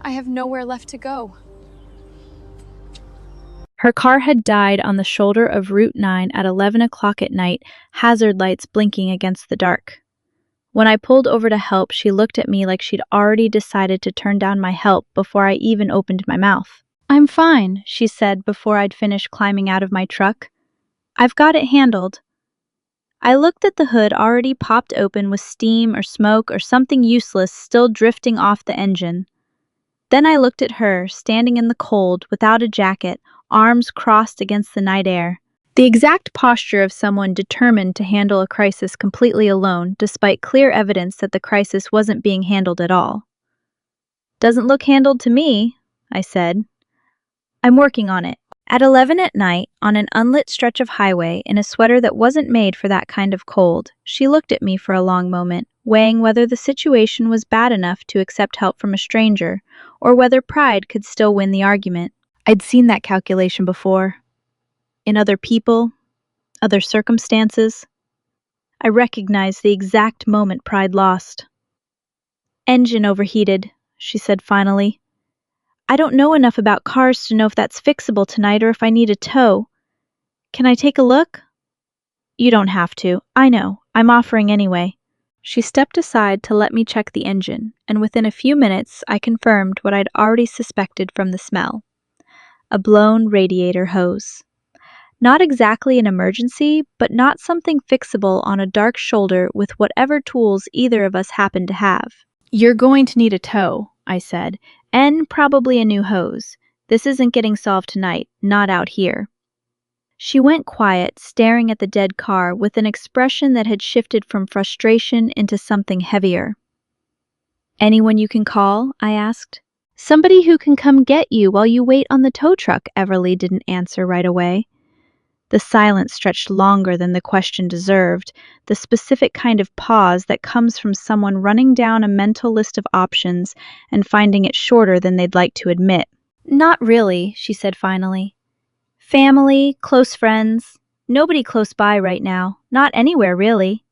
I have nowhere left to go. Her car had died on the shoulder of Route 9 at 11 o'clock at night, hazard lights blinking against the dark. When I pulled over to help, she looked at me like she'd already decided to turn down my help before I even opened my mouth. "I'm fine," she said before I'd finished climbing out of my truck. "I've got it handled." I looked at the hood already popped open with steam or smoke or something useless still drifting off the engine. Then I looked at her, standing in the cold, without a jacket, arms crossed against the night air. The exact posture of someone determined to handle a crisis completely alone, despite clear evidence that the crisis wasn't being handled at all. "Doesn't look handled to me," I said. "I'm working on it." At 11 at night, on an unlit stretch of highway, in a sweater that wasn't made for that kind of cold, she looked at me for a long moment, weighing whether the situation was bad enough to accept help from a stranger, or whether pride could still win the argument. I'd seen that calculation before. In other people, other circumstances. I recognized the exact moment pride lost. "Engine overheated," she said finally. "I don't know enough about cars to know if that's fixable tonight or if I need a tow. Can I take a look?" "You don't have to. I know. I'm offering anyway." She stepped aside to let me check the engine, and within a few minutes I confirmed what I'd already suspected from the smell. A blown radiator hose. Not exactly an emergency, but not something fixable on a dark shoulder with whatever tools either of us happened to have. "You're going to need a tow," I said, "and probably a new hose. This isn't getting solved tonight, not out here." She went quiet, staring at the dead car with an expression that had shifted from frustration into something heavier. "Anyone you can call?" I asked. "Somebody who can come get you while you wait on the tow truck," Everly didn't answer right away. The silence stretched longer than the question deserved, the specific kind of pause that comes from someone running down a mental list of options and finding it shorter than they'd like to admit. "Not really," she said finally. "Family, close friends, nobody close by right now, not anywhere really."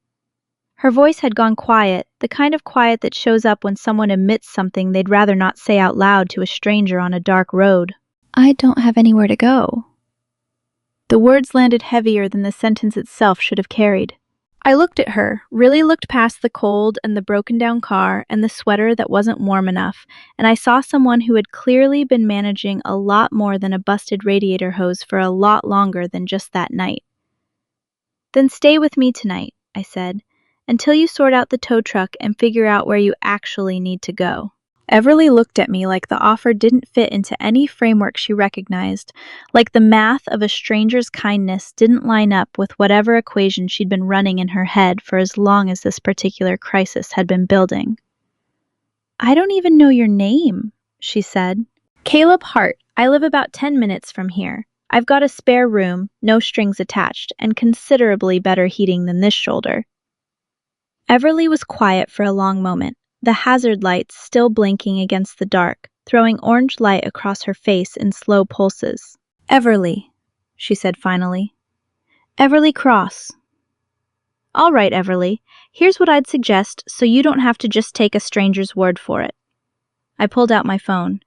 Her voice had gone quiet, the kind of quiet that shows up when someone admits something they'd rather not say out loud to a stranger on a dark road. "I don't have anywhere to go." The words landed heavier than the sentence itself should have carried. I looked at her, really looked past the cold and the broken-down car and the sweater that wasn't warm enough, and I saw someone who had clearly been managing a lot more than a busted radiator hose for a lot longer than just that night. "Then stay with me tonight," I said, "until you sort out the tow truck and figure out where you actually need to go." Everly looked at me like the offer didn't fit into any framework she recognized, like the math of a stranger's kindness didn't line up with whatever equation she'd been running in her head for as long as this particular crisis had been building. "I don't even know your name," she said. "Caleb Hart. I live about 10 minutes from here. I've got a spare room, no strings attached, and considerably better heating than this shoulder." Everly was quiet for a long moment, the hazard lights still blinking against the dark, throwing orange light across her face in slow pulses. "Everly," she said finally. "Everly Cross." "All right, Everly. Here's what I'd suggest so you don't have to just take a stranger's word for it." I pulled out my phone.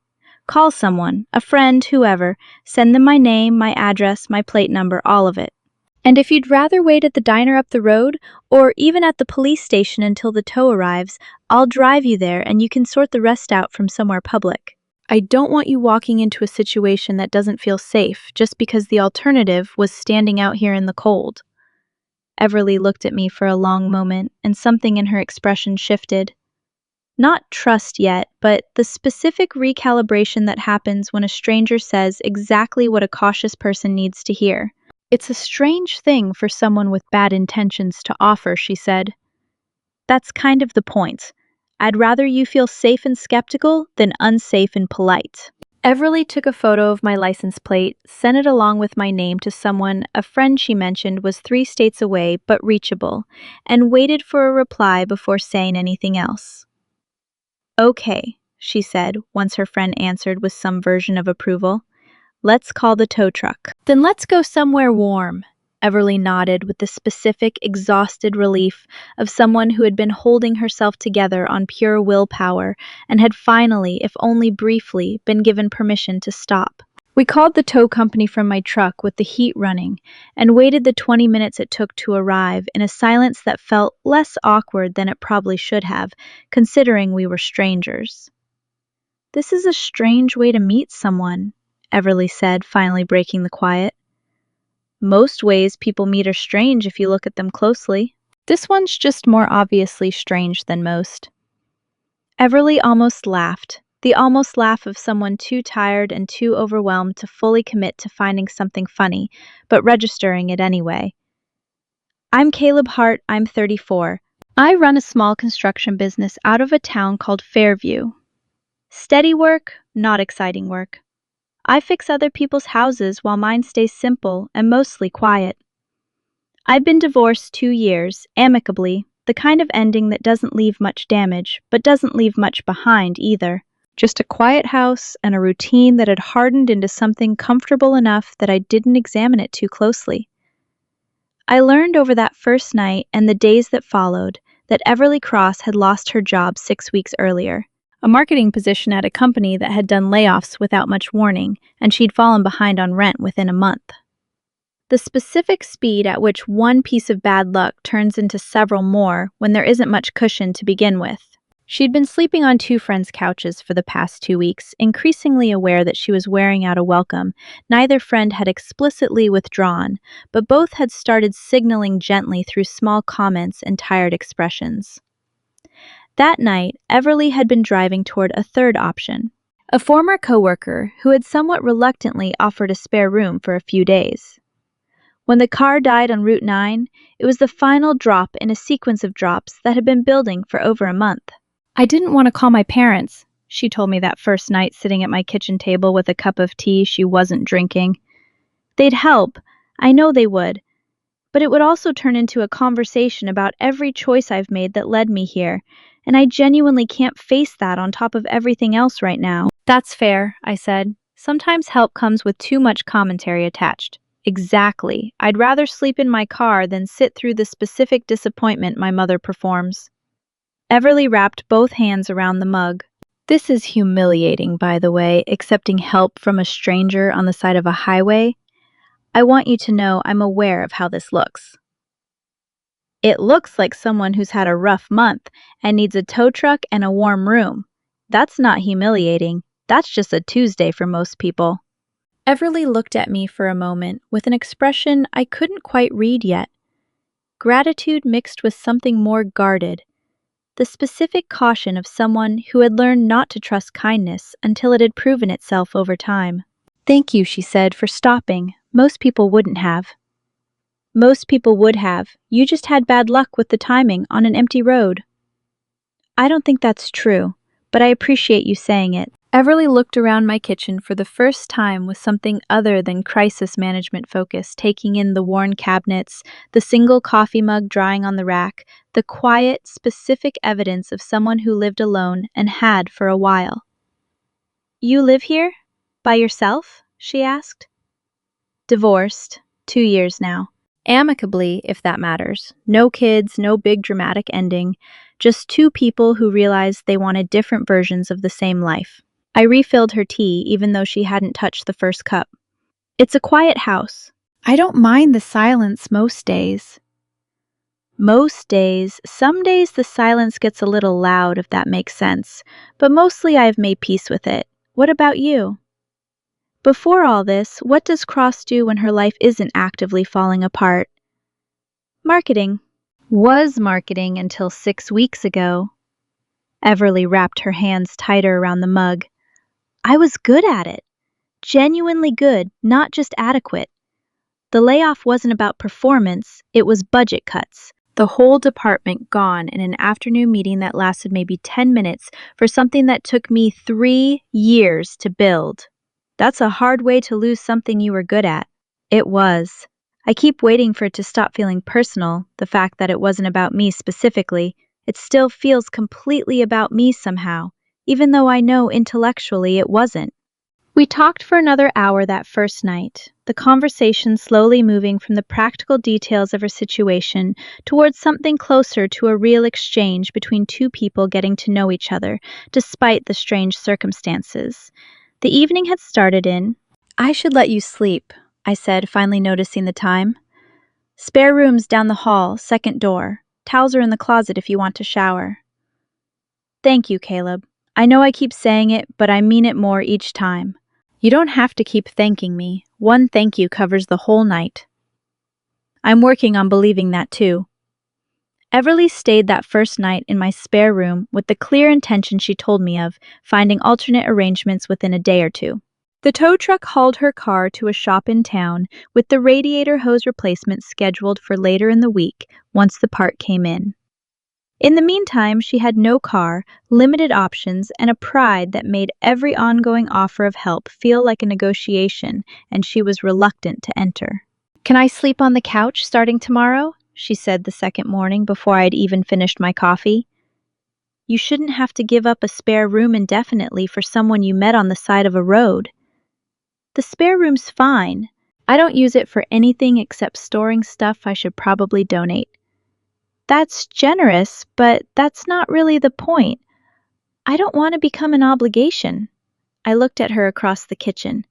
"Call someone, a friend, whoever. Send them my name, my address, my plate number, all of it. And if you'd rather wait at the diner up the road, or even at the police station until the tow arrives, I'll drive you there and you can sort the rest out from somewhere public. I don't want you walking into a situation that doesn't feel safe just because the alternative was standing out here in the cold." Everly looked at me for a long moment, and something in her expression shifted. Not trust yet, but the specific recalibration that happens when a stranger says exactly what a cautious person needs to hear. "It's a strange thing for someone with bad intentions to offer," she said. "That's kind of the point. I'd rather you feel safe and skeptical than unsafe and polite." Everly took a photo of my license plate, sent it along with my name to someone a friend she mentioned was 3 states away but reachable, and waited for a reply before saying anything else. "Okay," she said, once her friend answered with some version of approval. "Let's call the tow truck." "Then let's go somewhere warm." Everly nodded with the specific, exhausted relief of someone who had been holding herself together on pure willpower and had finally, if only briefly, been given permission to stop. We called the tow company from my truck with the heat running and waited the 20 minutes it took to arrive in a silence that felt less awkward than it probably should have, considering we were strangers. "This is a strange way to meet someone," Everly said, finally breaking the quiet. "Most ways people meet are strange if you look at them closely. This one's just more obviously strange than most." Everly almost laughed, the almost laugh of someone too tired and too overwhelmed to fully commit to finding something funny, but registering it anyway. "I'm Caleb Hart, I'm 34. I run a small construction business out of a town called Fairview. Steady work, not exciting work. I fix other people's houses while mine stays simple and mostly quiet. I've been divorced 2 years, amicably, the kind of ending that doesn't leave much damage, but doesn't leave much behind either. Just a quiet house and a routine that had hardened into something comfortable enough that I didn't examine it too closely. I learned over that first night and the days that followed that Everly Cross had lost her job 6 weeks earlier, a marketing position at a company that had done layoffs without much warning, and she'd fallen behind on rent within a month. The specific speed at which one piece of bad luck turns into several more when there isn't much cushion to begin with. She'd been sleeping on two friends' couches for the past 2 weeks, increasingly aware that she was wearing out a welcome. Neither friend had explicitly withdrawn, but both had started signaling gently through small comments and tired expressions. That night, Everly had been driving toward a third option, a former coworker who had somewhat reluctantly offered a spare room for a few days. When the car died on Route 9, it was the final drop in a sequence of drops that had been building for over a month. "I didn't want to call my parents," she told me that first night sitting at my kitchen table with a cup of tea she wasn't drinking. "They'd help, I know they would, but it would also turn into a conversation about every choice I've made that led me here, and I genuinely can't face that on top of everything else right now." "That's fair," I said. "Sometimes help comes with too much commentary attached." "Exactly. I'd rather sleep in my car than sit through the specific disappointment my mother performs." Everly wrapped both hands around the mug. "This is humiliating, by the way, accepting help from a stranger on the side of a highway. I want you to know I'm aware of how this looks." "It looks like someone who's had a rough month and needs a tow truck and a warm room. That's not humiliating. That's just a Tuesday for most people." Everly looked at me for a moment with an expression I couldn't quite read yet. Gratitude mixed with something more guarded. The specific caution of someone who had learned not to trust kindness until it had proven itself over time. "Thank you," she said, "for stopping. Most people wouldn't have." "Most people would have. You just had bad luck with the timing on an empty road." "I don't think that's true, but I appreciate you saying it." Everly looked around my kitchen for the first time with something other than crisis management focus, taking in the worn cabinets, the single coffee mug drying on the rack, the quiet, specific evidence of someone who lived alone and had for a while. "You live here? By yourself?" she asked. "Divorced. 2 years now. Amicably, if that matters. No kids, no big dramatic ending. Just two people who realized they wanted different versions of the same life." I refilled her tea even though she hadn't touched the first cup. "It's a quiet house. I don't mind the silence most days." "Most days. Some days the silence gets a little loud, if that makes sense, but mostly I've made peace with it. What about you?" "Before all this, what does Cross do when her life isn't actively falling apart?" "Marketing. Was marketing until 6 weeks ago." Everly wrapped her hands tighter around the mug. "I was good at it. Genuinely good, not just adequate. The layoff wasn't about performance, it was budget cuts. The whole department gone in an afternoon meeting that lasted maybe 10 minutes for something that took me 3 years to build. That's a hard way to lose something you were good at." It was. I keep waiting for it to stop feeling personal, the fact that it wasn't about me specifically. It still feels completely about me somehow, even though I know intellectually it wasn't. We talked for another hour that first night, the conversation slowly moving from the practical details of her situation towards something closer to a real exchange between two people getting to know each other, despite the strange circumstances. The evening had started in. "I should let you sleep," I said, finally noticing the time. "Spare rooms down the hall, second door. Towels are in the closet if you want to shower." "Thank you, Caleb. I know I keep saying it, but I mean it more each time." "You don't have to keep thanking me. One thank you covers the whole night." "I'm working on believing that too." Everly stayed that first night in my spare room with the clear intention she told me of, finding alternate arrangements within a day or two. The tow truck hauled her car to a shop in town, with the radiator hose replacement scheduled for later in the week once the part came in. In the meantime, she had no car, limited options, and a pride that made every ongoing offer of help feel like a negotiation, and she was reluctant to enter. "Can I sleep on the couch starting tomorrow?" she said the second morning before I had even finished my coffee. "You shouldn't have to give up a spare room indefinitely for someone you met on the side of a road." "The spare room's fine. I don't use it for anything except storing stuff I should probably donate." "That's generous, but that's not really the point. I don't want to become an obligation." I looked at her across the kitchen.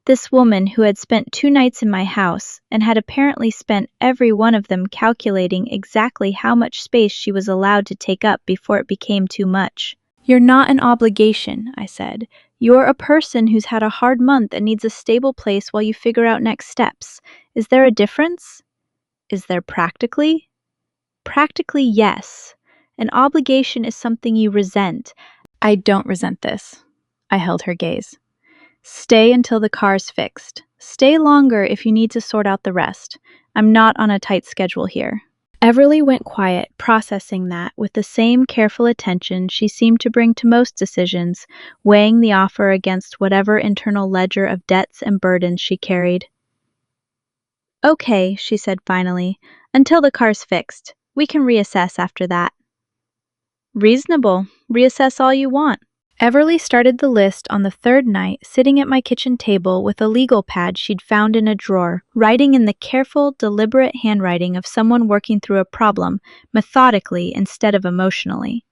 This woman who had spent 2 nights in my house and had apparently spent every one of them calculating exactly how much space she was allowed to take up before it became too much. "You're not an obligation," I said. "You're a person who's had a hard month and needs a stable place while you figure out next steps. Is there a difference?" "Is there practically?" "Practically, yes. An obligation is something you resent." "I don't resent this." I held her gaze. "Stay until the car's fixed. Stay longer if you need to sort out the rest. I'm not on a tight schedule here." Everly went quiet, processing that with the same careful attention she seemed to bring to most decisions, weighing the offer against whatever internal ledger of debts and burdens she carried. "Okay," she said finally, "until the car's fixed. We can reassess after that." "Reasonable. Reassess all you want." Everly started the list on the third night, sitting at my kitchen table with a legal pad she'd found in a drawer, writing in the careful, deliberate handwriting of someone working through a problem, methodically instead of emotionally.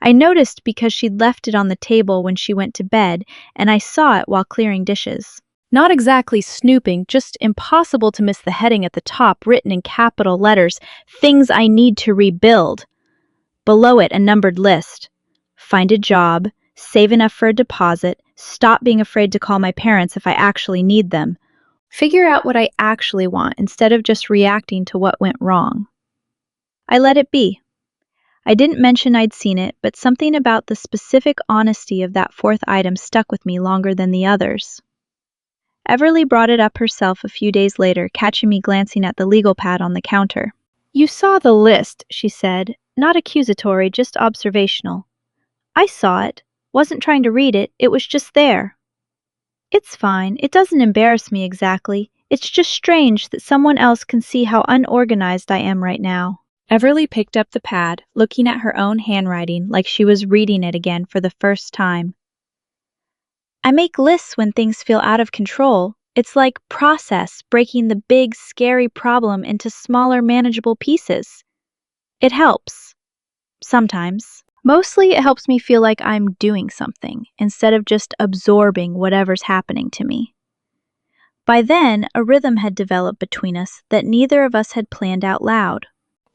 I noticed because she'd left it on the table when she went to bed, and I saw it while clearing dishes. Not exactly snooping, just impossible to miss the heading at the top written in capital letters, "Things I Need to Rebuild." Below it, a numbered list. Find a job, save enough for a deposit, stop being afraid to call my parents if I actually need them. Figure out what I actually want instead of just reacting to what went wrong. I let it be. I didn't mention I'd seen it, but something about the specific honesty of that fourth item stuck with me longer than the others. Everly brought it up herself a few days later, catching me glancing at the legal pad on the counter. "You saw the list," she said, "not accusatory, just observational." "I saw it. Wasn't trying to read it, it was just there." "It's fine. It doesn't embarrass me exactly. It's just strange that someone else can see how unorganized I am right now." Everly picked up the pad, looking at her own handwriting like she was reading it again for the first time. "I make lists when things feel out of control. It's like process, breaking the big, scary problem into smaller, manageable pieces. It helps. Sometimes. Mostly it helps me feel like I'm doing something, instead of just absorbing whatever's happening to me." By then, a rhythm had developed between us that neither of us had planned out loud.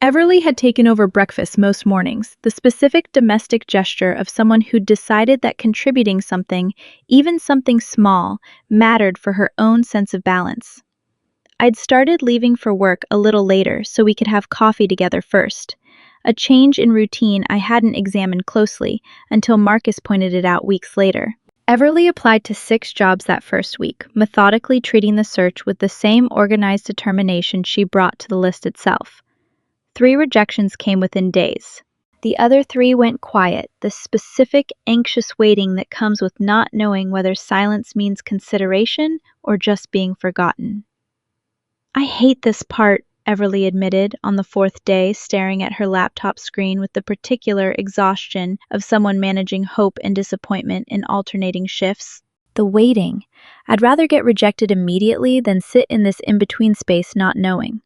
Everly had taken over breakfast most mornings, the specific domestic gesture of someone who'd decided that contributing something, even something small, mattered for her own sense of balance. I'd started leaving for work a little later so we could have coffee together first, a change in routine I hadn't examined closely until Marcus pointed it out weeks later. Everly applied to 6 jobs that first week, methodically treating the search with the same organized determination she brought to the list itself. 3 rejections came within days. The other 3 went quiet, the specific, anxious waiting that comes with not knowing whether silence means consideration or just being forgotten. "I hate this part," Everly admitted on the 4th day, staring at her laptop screen with the particular exhaustion of someone managing hope and disappointment in alternating shifts. The waiting. I'd rather get rejected immediately than sit in this in-between space not knowing.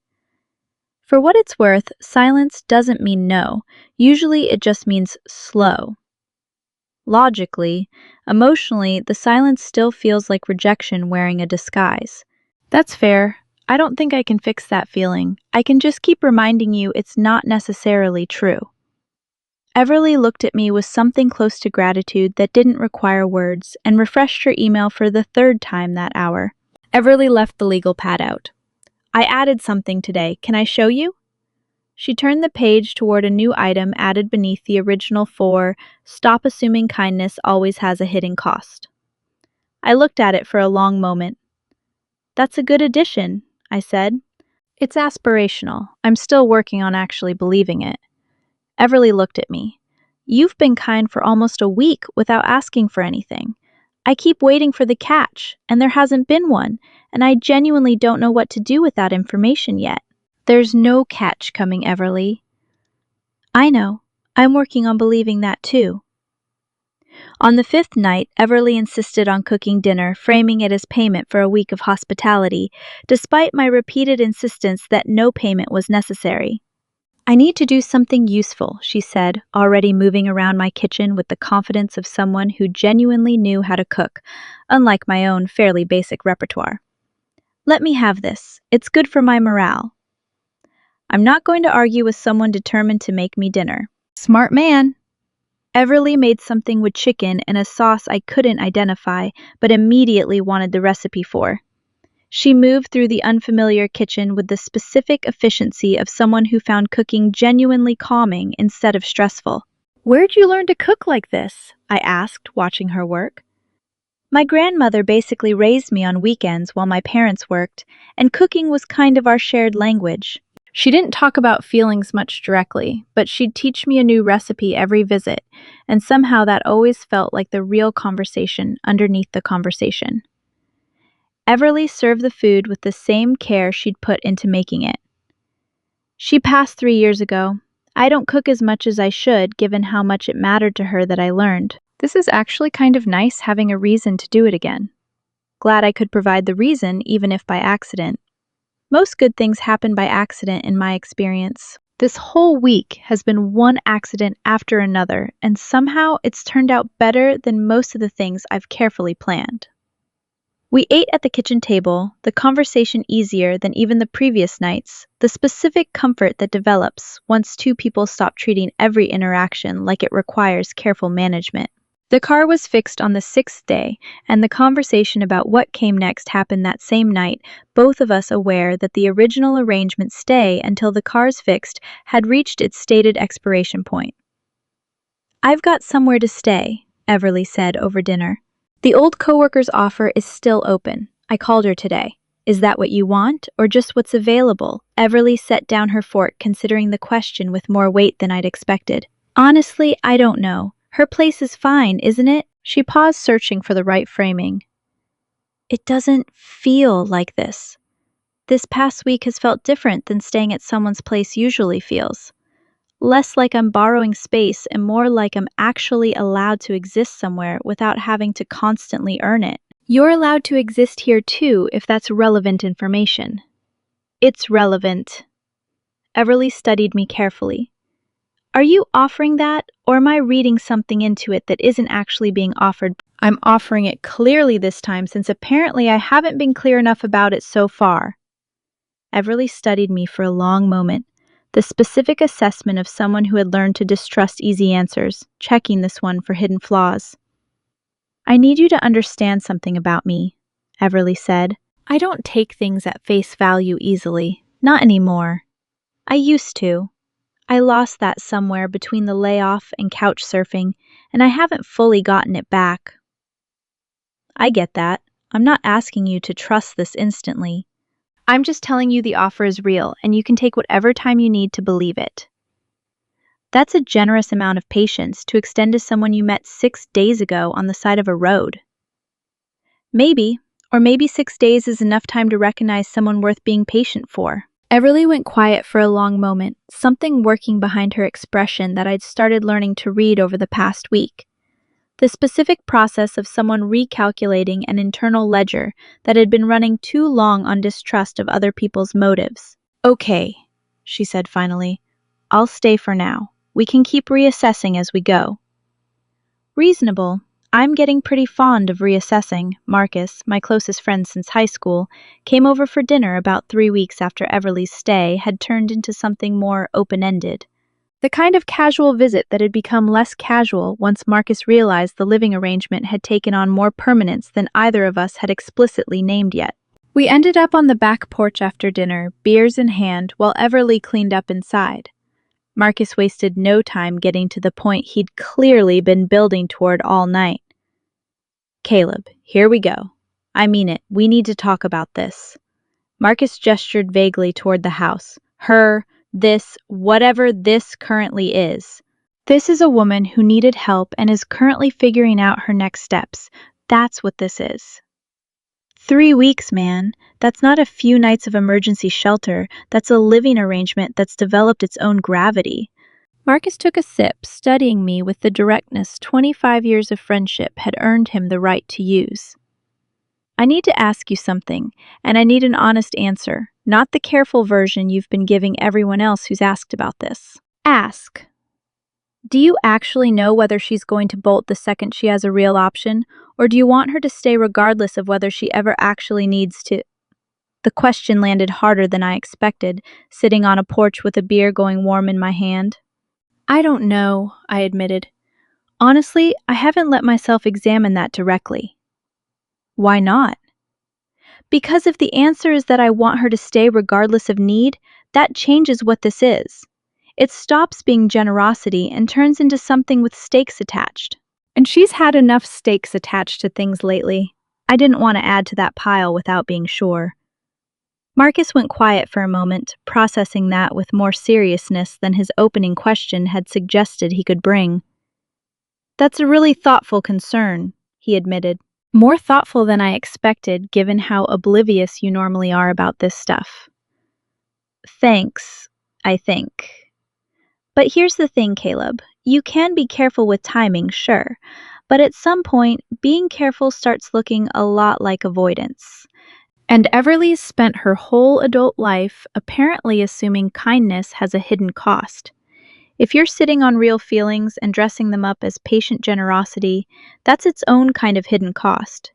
For what it's worth, silence doesn't mean no. Usually it just means slow. Logically, emotionally, the silence still feels like rejection wearing a disguise. That's fair. I don't think I can fix that feeling. I can just keep reminding you it's not necessarily true. Everly looked at me with something close to gratitude that didn't require words and refreshed her email for the third time that hour. Everly left the legal pad out. I added something today. Can I show you? She turned the page toward a new item added beneath the original for "Stop assuming kindness always has a hidden cost." I looked at it for a long moment. That's a good addition, I said. It's aspirational. I'm still working on actually believing it. Everly looked at me. You've been kind for almost a week without asking for anything. I keep waiting for the catch, and there hasn't been one, and I genuinely don't know what to do with that information yet. There's no catch coming, Everly. I know. I'm working on believing that too. On the fifth night, Everly insisted on cooking dinner, framing it as payment for a week of hospitality, despite my repeated insistence that no payment was necessary. I need to do something useful, she said, already moving around my kitchen with the confidence of someone who genuinely knew how to cook, unlike my own fairly basic repertoire. Let me have this. It's good for my morale. I'm not going to argue with someone determined to make me dinner. Smart man. Everly made something with chicken and a sauce I couldn't identify, but immediately wanted the recipe for. She moved through the unfamiliar kitchen with the specific efficiency of someone who found cooking genuinely calming instead of stressful. Where'd you learn to cook like this? I asked, watching her work. My grandmother basically raised me on weekends while my parents worked, and cooking was kind of our shared language. She didn't talk about feelings much directly, but she'd teach me a new recipe every visit, and somehow that always felt like the real conversation underneath the conversation. Everly served the food with the same care she'd put into making it. She passed 3 years ago. I don't cook as much as I should, given how much it mattered to her that I learned. This is actually kind of nice having a reason to do it again. Glad I could provide the reason, even if by accident. Most good things happen by accident in my experience. This whole week has been one accident after another, and somehow it's turned out better than most of the things I've carefully planned. We ate at the kitchen table, the conversation easier than even the previous nights, the specific comfort that develops once two people stop treating every interaction like it requires careful management. The car was fixed on the 6th day, and the conversation about what came next happened that same night, both of us aware that the original arrangement stay until the car's fixed had reached its stated expiration point. I've got somewhere to stay, Everly said over dinner. The old coworker's offer is still open. I called her today. Is that what you want, or just what's available? Everly set down her fork, considering the question with more weight than I'd expected. Honestly, I don't know. Her place is fine, isn't it? She paused, searching for the right framing. It doesn't feel like this. This past week has felt different than staying at someone's place usually feels. Less like I'm borrowing space and more like I'm actually allowed to exist somewhere without having to constantly earn it. You're allowed to exist here too if that's relevant information. It's relevant. Everly studied me carefully. Are you offering that, or am I reading something into it that isn't actually being offered? I'm offering it clearly this time, since apparently I haven't been clear enough about it so far. Everly studied me for a long moment, the specific assessment of someone who had learned to distrust easy answers, checking this one for hidden flaws. I need you to understand something about me, Everly said. I don't take things at face value easily. Not anymore. I used to. I lost that somewhere between the layoff and couch surfing, and I haven't fully gotten it back. I get that. I'm not asking you to trust this instantly. I'm just telling you the offer is real, and you can take whatever time you need to believe it. That's a generous amount of patience to extend to someone you met 6 days ago on the side of a road. Maybe, or maybe 6 days is enough time to recognize someone worth being patient for. Everly went quiet for a long moment, something working behind her expression that I'd started learning to read over the past week. The specific process of someone recalculating an internal ledger that had been running too long on distrust of other people's motives. "Okay," she said finally. "I'll stay for now. We can keep reassessing as we go." Reasonable. I'm getting pretty fond of reassessing. Marcus, my closest friend since high school, came over for dinner about 3 weeks after Everly's stay had turned into something more open-ended. The kind of casual visit that had become less casual once Marcus realized the living arrangement had taken on more permanence than either of us had explicitly named yet. We ended up on the back porch after dinner, beers in hand, while Everly cleaned up inside. Marcus wasted no time getting to the point he'd clearly been building toward all night. "Caleb, here we go. I mean it, we need to talk about this." Marcus gestured vaguely toward the house. Her, this, whatever this currently is. This is a woman who needed help and is currently figuring out her next steps. That's what this is. 3 weeks, man. That's not a few nights of emergency shelter. That's a living arrangement that's developed its own gravity. Marcus took a sip, studying me with the directness 25 years of friendship had earned him the right to use. "I need to ask you something, and I need an honest answer, not the careful version you've been giving everyone else who's asked about this." "Ask. Do you actually know whether she's going to bolt the second she has a real option, or do you want her to stay regardless of whether she ever actually needs to?" The question landed harder than I expected, sitting on a porch with a beer going warm in my hand. "I don't know," I admitted. "Honestly, I haven't let myself examine that directly." "Why not?" "Because if the answer is that I want her to stay regardless of need, that changes what this is. It stops being generosity and turns into something with stakes attached. And she's had enough stakes attached to things lately. I didn't want to add to that pile without being sure." Marcus went quiet for a moment, processing that with more seriousness than his opening question had suggested he could bring. "That's a really thoughtful concern," he admitted. "More thoughtful than I expected, given how oblivious you normally are about this stuff." "Thanks, I think. But here's the thing, Caleb. You can be careful with timing, sure, but at some point, being careful starts looking a lot like avoidance. And Everly's spent her whole adult life apparently assuming kindness has a hidden cost. If you're sitting on real feelings and dressing them up as patient generosity, that's its own kind of hidden cost.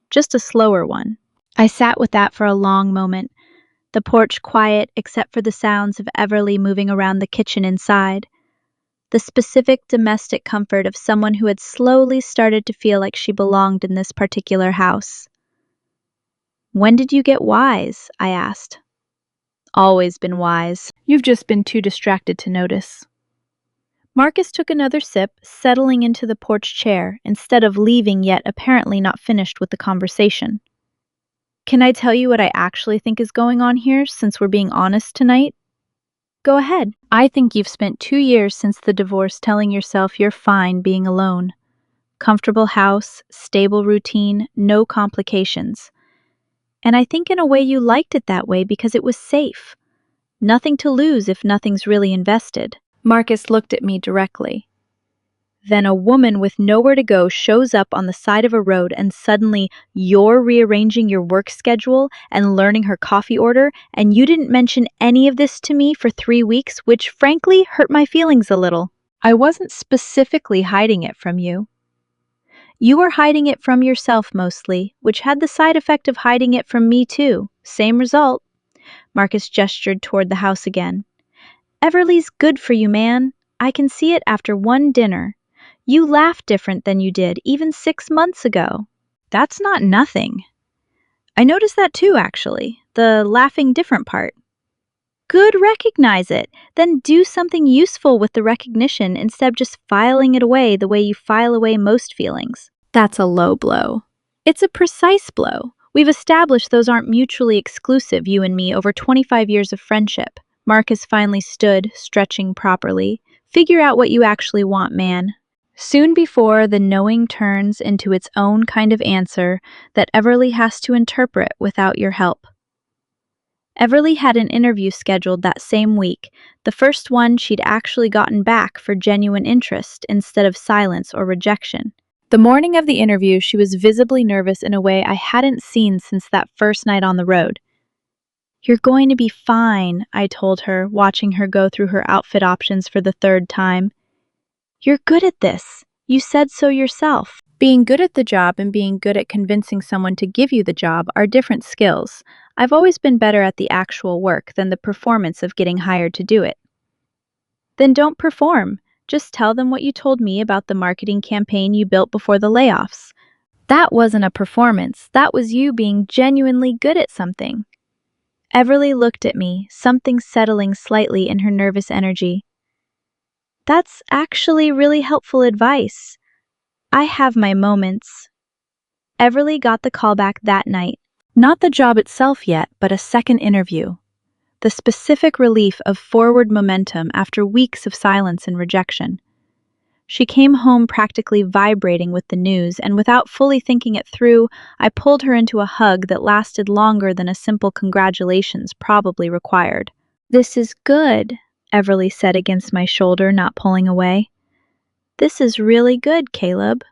Just a slower one." I sat with that for a long moment, the porch quiet except for the sounds of Everly moving around the kitchen inside. The specific domestic comfort of someone who had slowly started to feel like she belonged in this particular house. "When did you get wise?" I asked. "Always been wise. You've just been too distracted to notice." Marcus took another sip, settling into the porch chair instead of leaving yet apparently not finished with the conversation. "Can I tell you what I actually think is going on here, since we're being honest tonight?" "Go ahead." "I think you've spent 2 years since the divorce telling yourself you're fine being alone. Comfortable house, stable routine, no complications. And I think in a way you liked it that way because it was safe. Nothing to lose if nothing's really invested." Marcus looked at me directly. "Then a woman with nowhere to go shows up on the side of a road and suddenly you're rearranging your work schedule and learning her coffee order, and you didn't mention any of this to me for 3 weeks, which frankly hurt my feelings a little. I wasn't specifically hiding it from you. You were hiding it from yourself mostly, which had the side effect of hiding it from me too. Same result." Marcus gestured toward the house again. "Everly's good for you, man. I can see it after one dinner. You laugh different than you did even 6 months ago." "That's not nothing. I noticed that too, actually. The laughing different part." "Good, recognize it. Then do something useful with the recognition instead of just filing it away the way you file away most feelings." "That's a low blow." "It's a precise blow. We've established those aren't mutually exclusive, you and me, over 25 years of friendship." Marcus finally stood, stretching properly. "Figure out what you actually want, man. Soon before the knowing turns into its own kind of answer that Everly has to interpret without your help." Everly had an interview scheduled that same week, the first one she'd actually gotten back for genuine interest instead of silence or rejection. The morning of the interview, she was visibly nervous in a way I hadn't seen since that first night on the road. "You're going to be fine," I told her, watching her go through her outfit options for the third time. "You're good at this. You said so yourself." Being good at the job and being good at convincing someone to give you the job are different skills. I've always been better at the actual work than the performance of getting hired to do it. Then don't perform. Just tell them what you told me about the marketing campaign you built before the layoffs. That wasn't a performance. That was you being genuinely good at something. Everly looked at me, something settling slightly in her nervous energy. "That's actually really helpful advice. I have my moments." Everly got the call back that night. Not the job itself yet, but a second interview. The specific relief of forward momentum after weeks of silence and rejection. She came home practically vibrating with the news, and without fully thinking it through, I pulled her into a hug that lasted longer than a simple congratulations probably required. "This is good," Everly said against my shoulder, not pulling away. "This is really good, Caleb."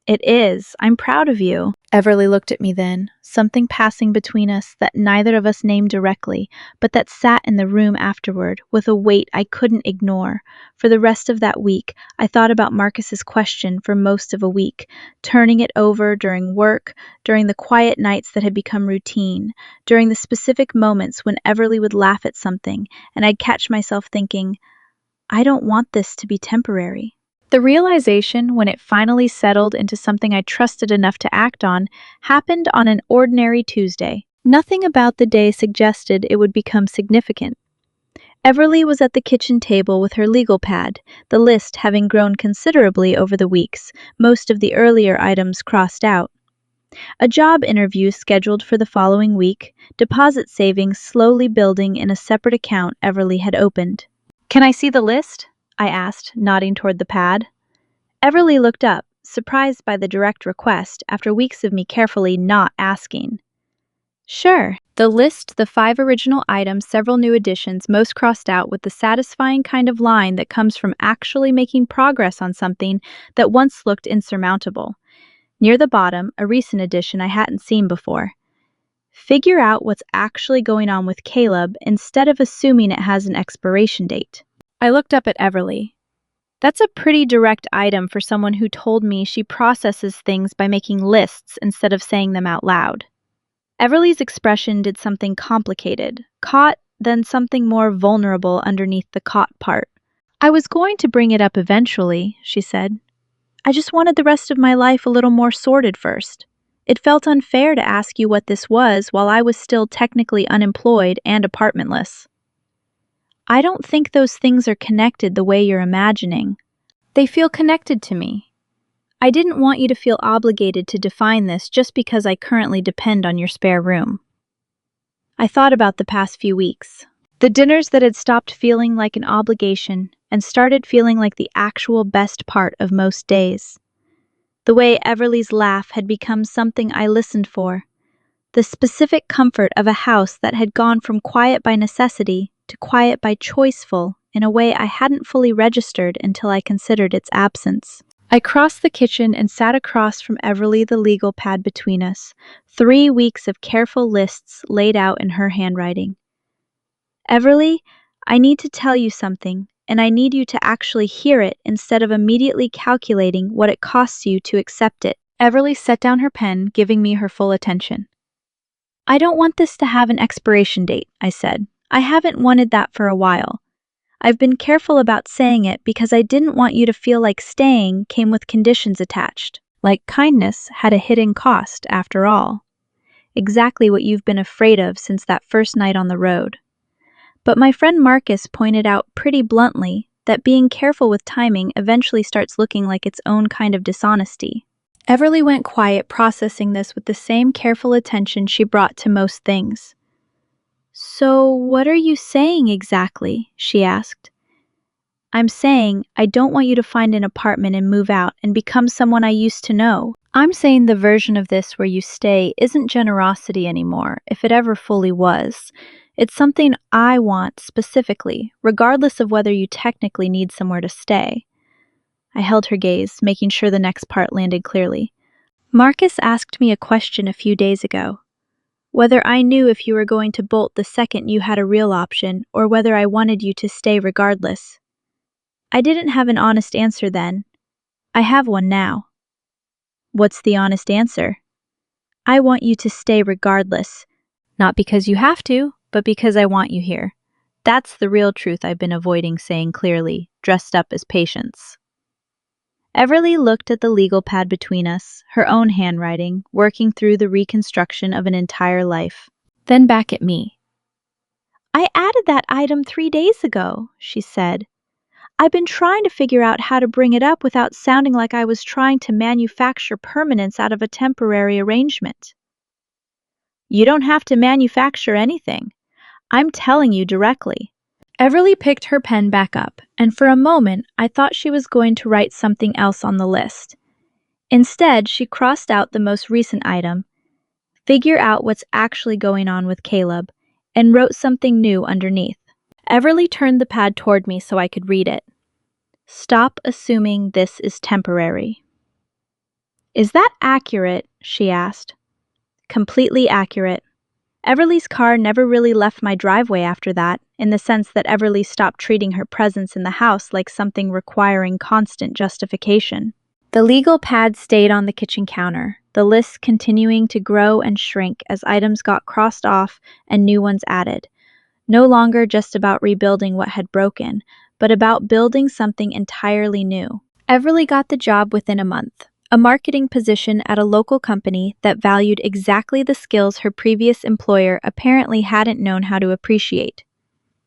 "It is. I'm proud of you." Everly looked at me then, something passing between us that neither of us named directly, but that sat in the room afterward with a weight I couldn't ignore. For the rest of that week, I thought about Marcus's question for most of a week, turning it over during work, during the quiet nights that had become routine, during the specific moments when Everly would laugh at something, and I'd catch myself thinking, I don't want this to be temporary. The realization, when it finally settled into something I trusted enough to act on, happened on an ordinary Tuesday. Nothing about the day suggested it would become significant. Everly was at the kitchen table with her legal pad, the list having grown considerably over the weeks, most of the earlier items crossed out. A job interview scheduled for the following week, deposit savings slowly building in a separate account Everly had opened. "Can I see the list?" I asked, nodding toward the pad. Everly looked up, surprised by the direct request after weeks of me carefully not asking. "Sure." The list, the 5 original items, several new additions, most crossed out with the satisfying kind of line that comes from actually making progress on something that once looked insurmountable. Near the bottom, a recent addition I hadn't seen before. "Figure out what's actually going on with Caleb instead of assuming it has an expiration date." I looked up at Everly. That's a pretty direct item for someone who told me she processes things by making lists instead of saying them out loud. Everly's expression did something complicated, caught, then something more vulnerable underneath the caught part. "I was going to bring it up eventually," she said. "I just wanted the rest of my life a little more sorted first. It felt unfair to ask you what this was while I was still technically unemployed and apartmentless." "I don't think those things are connected the way you're imagining. They feel connected to me. I didn't want you to feel obligated to define this just because I currently depend on your spare room." I thought about the past few weeks. The dinners that had stopped feeling like an obligation and started feeling like the actual best part of most days. The way Everly's laugh had become something I listened for. The specific comfort of a house that had gone from quiet by necessity to quiet by choiceful in a way I hadn't fully registered until I considered its absence. I crossed the kitchen and sat across from Everly, the legal pad between us, 3 weeks of careful lists laid out in her handwriting. "Everly, I need to tell you something, and I need you to actually hear it instead of immediately calculating what it costs you to accept it." Everly set down her pen, giving me her full attention. "I don't want this to have an expiration date," I said. "I haven't wanted that for a while. I've been careful about saying it because I didn't want you to feel like staying came with conditions attached. Like kindness had a hidden cost, after all. Exactly what you've been afraid of since that first night on the road. But my friend Marcus pointed out pretty bluntly that being careful with timing eventually starts looking like its own kind of dishonesty." Everly went quiet, processing this with the same careful attention she brought to most things. "So, what are you saying exactly?" she asked. "I'm saying I don't want you to find an apartment and move out and become someone I used to know. I'm saying the version of this where you stay isn't generosity anymore, if it ever fully was. It's something I want specifically, regardless of whether you technically need somewhere to stay. I held her gaze, making sure the next part landed clearly. Marcus asked me a question a few days ago. Whether I knew if you were going to bolt the second you had a real option, or whether I wanted you to stay regardless. I didn't have an honest answer then. I have one now. What's the honest answer? I want you to stay regardless. Not because you have to, but because I want you here. That's the real truth I've been avoiding saying clearly, dressed up as patience. Everly looked at the legal pad between us, her own handwriting, working through the reconstruction of an entire life. Then back at me. I added that item 3 days ago, she said. I've been trying to figure out how to bring it up without sounding like I was trying to manufacture permanence out of a temporary arrangement. You don't have to manufacture anything. I'm telling you directly. Everly picked her pen back up, and for a moment I thought she was going to write something else on the list. Instead, she crossed out the most recent item, figure out what's actually going on with Caleb, and wrote something new underneath. Everly turned the pad toward me so I could read it. Stop assuming this is temporary. Is that accurate? She asked. Completely accurate. Everly's car never really left my driveway after that, in the sense that Everly stopped treating her presence in the house like something requiring constant justification. The legal pad stayed on the kitchen counter, the list continuing to grow and shrink as items got crossed off and new ones added. No longer just about rebuilding what had broken, but about building something entirely new. Everly got the job within a month, a marketing position at a local company that valued exactly the skills her previous employer apparently hadn't known how to appreciate.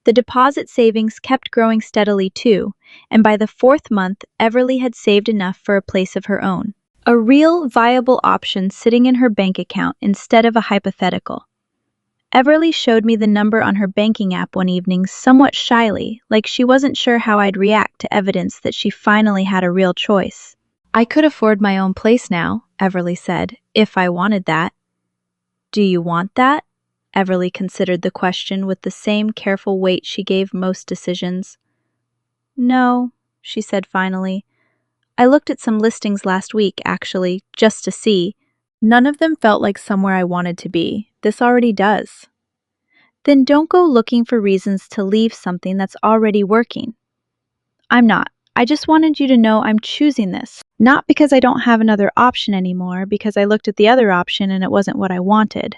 The deposit savings kept growing steadily too, and by the 4th month, Everly had saved enough for a place of her own. A real, viable option sitting in her bank account instead of a hypothetical. Everly showed me the number on her banking app one evening somewhat shyly, like she wasn't sure how I'd react to evidence that she finally had a real choice. I could afford my own place now, Everly said, if I wanted that. Do you want that? Everly considered the question with the same careful weight she gave most decisions. No, she said finally. I looked at some listings last week, actually, just to see. None of them felt like somewhere I wanted to be. This already does. Then don't go looking for reasons to leave something that's already working. I'm not. I just wanted you to know I'm choosing this. Not because I don't have another option anymore, because I looked at the other option and it wasn't what I wanted.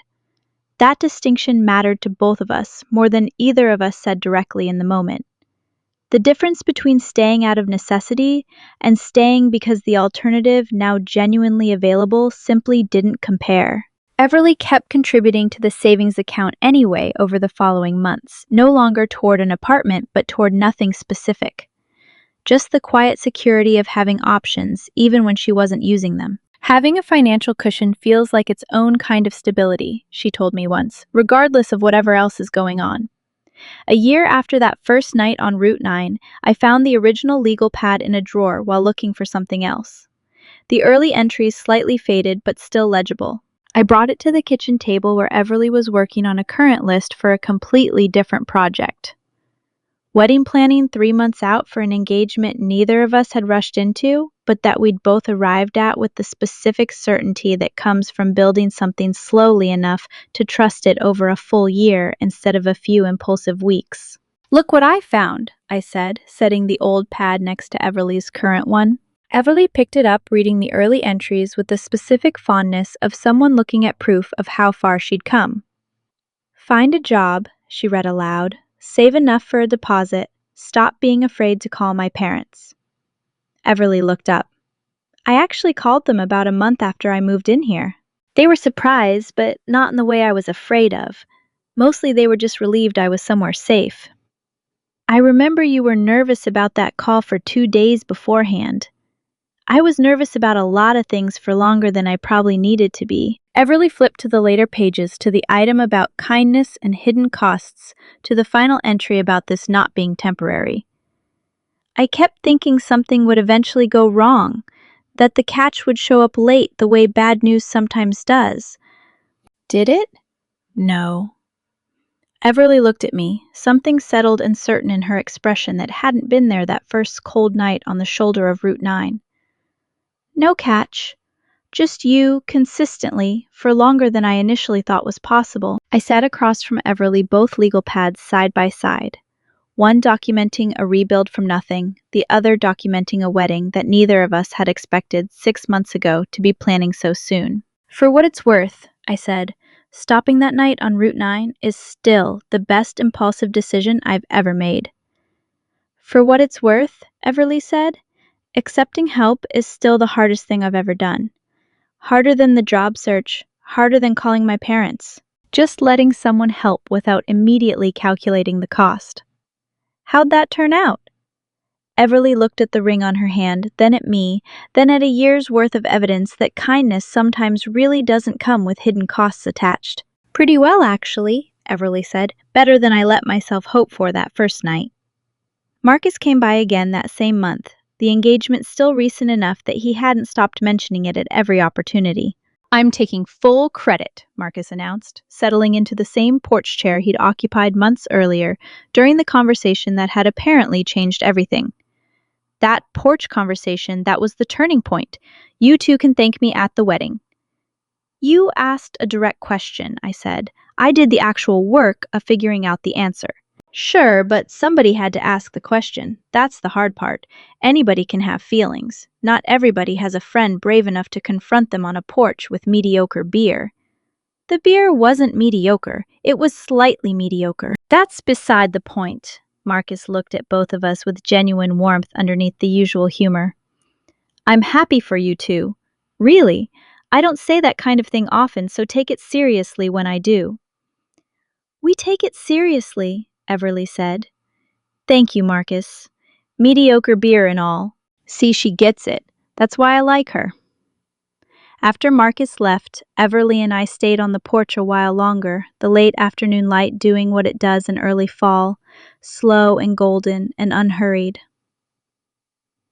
That distinction mattered to both of us more than either of us said directly in the moment. The difference between staying out of necessity and staying because the alternative, now genuinely available, simply didn't compare. Everly kept contributing to the savings account anyway over the following months, no longer toward an apartment but toward nothing specific. Just the quiet security of having options, even when she wasn't using them. Having a financial cushion feels like its own kind of stability, she told me once, regardless of whatever else is going on. A year after that first night on Route 9, I found the original legal pad in a drawer while looking for something else. The early entries slightly faded but still legible. I brought it to the kitchen table where Everly was working on a current list for a completely different project. Wedding planning 3 months out for an engagement neither of us had rushed into, but that we'd both arrived at with the specific certainty that comes from building something slowly enough to trust it over a full year instead of a few impulsive weeks. Look what I found, I said, setting the old pad next to Everly's current one. Everly picked it up, reading the early entries with the specific fondness of someone looking at proof of how far she'd come. Find a job, she read aloud. Save enough for a deposit. Stop being afraid to call my parents. Everly looked up. I actually called them about a month after I moved in here. They were surprised, but not in the way I was afraid of. Mostly they were just relieved I was somewhere safe. I remember you were nervous about that call for 2 days beforehand. I was nervous about a lot of things for longer than I probably needed to be. Everly flipped to the later pages, to the item about kindness and hidden costs, to the final entry about this not being temporary. I kept thinking something would eventually go wrong, that the catch would show up late the way bad news sometimes does. Did it? No. Everly looked at me, something settled and certain in her expression that hadn't been there that first cold night on the shoulder of Route 9. No catch. Just you, consistently, for longer than I initially thought was possible. I sat across from Everly, both legal pads side by side, one documenting a rebuild from nothing, the other documenting a wedding that neither of us had expected 6 months ago to be planning so soon. For what it's worth, I said, stopping that night on Route 9 is still the best impulsive decision I've ever made. For what it's worth, Everly said, accepting help is still the hardest thing I've ever done. Harder than the job search, harder than calling my parents. Just letting someone help without immediately calculating the cost. How'd that turn out? Everly looked at the ring on her hand, then at me, then at a year's worth of evidence that kindness sometimes really doesn't come with hidden costs attached. Pretty well, actually, Everly said. Better than I let myself hope for that first night. Marcus came by again that same month, the engagement still recent enough that he hadn't stopped mentioning it at every opportunity. I'm taking full credit, Marcus announced, settling into the same porch chair he'd occupied months earlier during the conversation that had apparently changed everything. That porch conversation, that was the turning point. You two can thank me at the wedding. You asked a direct question, I said. I did the actual work of figuring out the answer. Sure, but somebody had to ask the question. That's the hard part. Anybody can have feelings. Not everybody has a friend brave enough to confront them on a porch with mediocre beer. The beer wasn't mediocre. It was slightly mediocre. That's beside the point. Marcus looked at both of us with genuine warmth underneath the usual humor. I'm happy for you two. Really. I don't say that kind of thing often, so take it seriously when I do. We take it seriously, Everly said. Thank you, Marcus. Mediocre beer and all. See, she gets it. That's why I like her. After Marcus left, Everly and I stayed on the porch a while longer, the late afternoon light doing what it does in early fall, slow and golden and unhurried.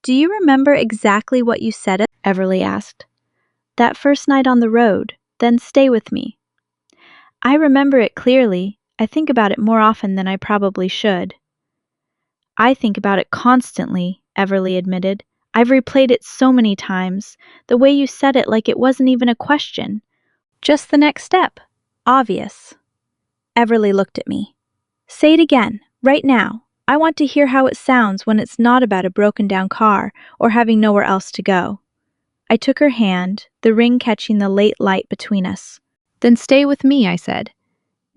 Do you remember exactly what you said? Everly asked. That first night on the road, then stay with me. I remember it clearly. I think about it more often than I probably should. I think about it constantly, Everly admitted. I've replayed it so many times, the way you said it like it wasn't even a question. Just the next step. Obvious. Everly looked at me. Say it again, right now. I want to hear how it sounds when it's not about a broken down car or having nowhere else to go. I took her hand, the ring catching the late light between us. Then stay with me, I said.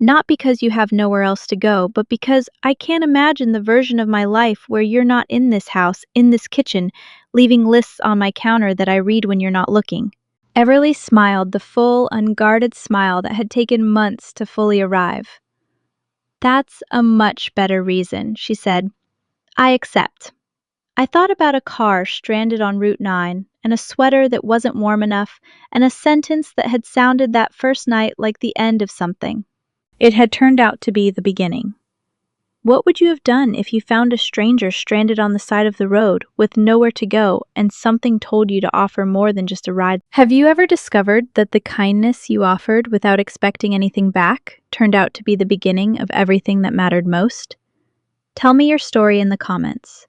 Not because you have nowhere else to go, but because I can't imagine the version of my life where you're not in this house, in this kitchen, leaving lists on my counter that I read when you're not looking. Everly smiled, the full, unguarded smile that had taken months to fully arrive. That's a much better reason, she said. I accept. I thought about a car stranded on Route 9, and a sweater that wasn't warm enough, and a sentence that had sounded that first night like the end of something. It had turned out to be the beginning. What would you have done if you found a stranger stranded on the side of the road with nowhere to go and something told you to offer more than just a ride? Have you ever discovered that the kindness you offered without expecting anything back turned out to be the beginning of everything that mattered most? Tell me your story in the comments.